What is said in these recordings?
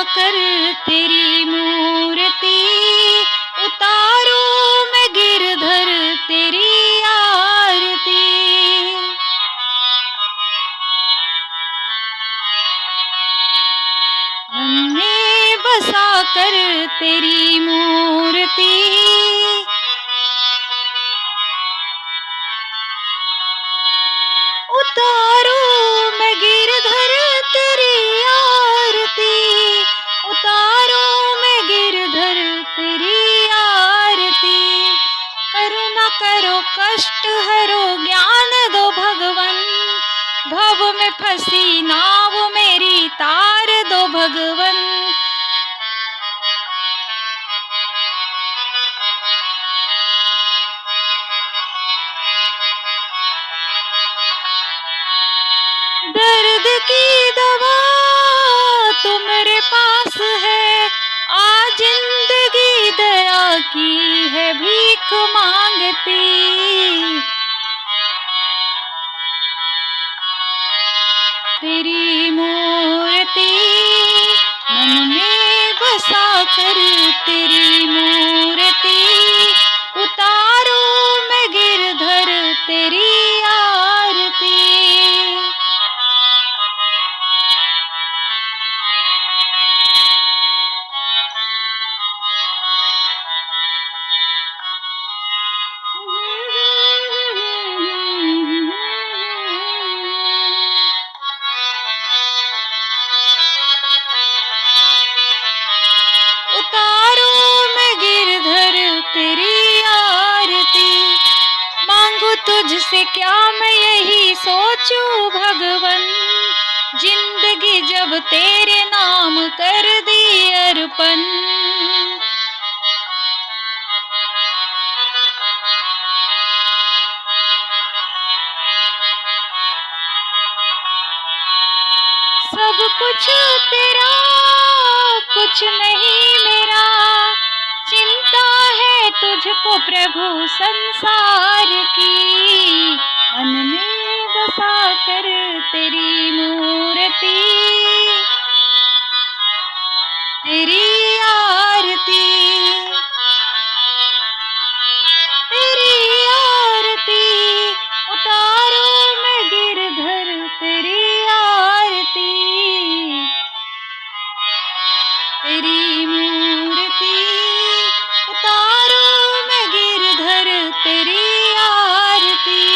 कर तेरी मूर्ति, उतारूं मैं गिरधर तेरी आरती। मन में बसा कर तेरी मूर्ति, उतारूं मैं गिरधर तेरी आरती, उतारूं मैं गिरधर तेरी आरती। करुणा करो कष्ट हरो ज्ञान दो भगवन, भव में फंसी नाव मेरी तार दो भगवन। दर्द की दवा तुम्हारे पास है, आज जिंदगी दया की है भीख मांगती। तेरी मूर्ति मन में बसा कर तेरी मूर्ति, उतारूं मैं गिरधर तेरी आरती। उतारूं मैं गिरधर तेरी आरती। मांगू तुझसे क्या मैं यही सोचूं भगवन, जिंदगी जब तेरे नाम कर दी अर्पण। सब कुछ तेरा कुछ नहीं मेरा, चिंता है तुझको प्रभु संसार की। मन में बसा कर तेरी मूर्ति, तेरी आरती, तेरी आरती। उतारूं मैं गिरधर तेरी आरती, तेरी मूर्ति, उतारूं मैं गिरधर तेरी आरती।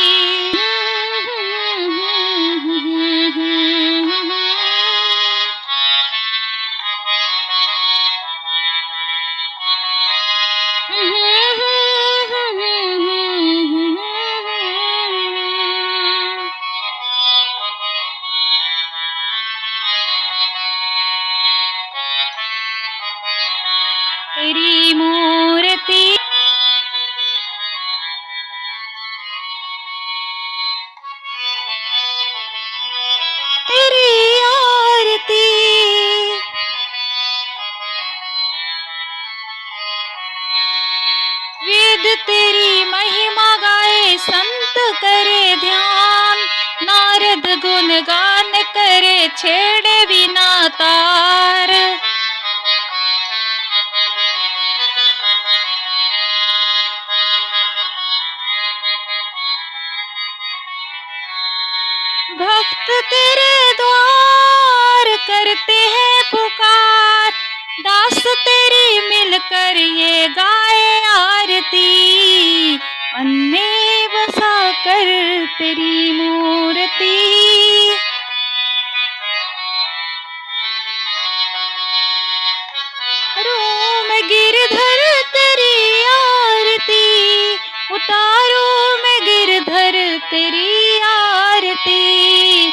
तेरी मूर्ति, तेरी आरती। वेद तेरी महिमा गाए संत करे ध्यान, नारद गुणगान करे छेड़े बिना तार। भक्त तेरे द्वार करते हैं पुकार, दास तेरी मिलकर ये गाए आरती। मन में बसा कर तेरी मूर्ति, उतारूं मैं गिरधर तेरी आरती, उतारूं मैं गिरधर तेरी आरती।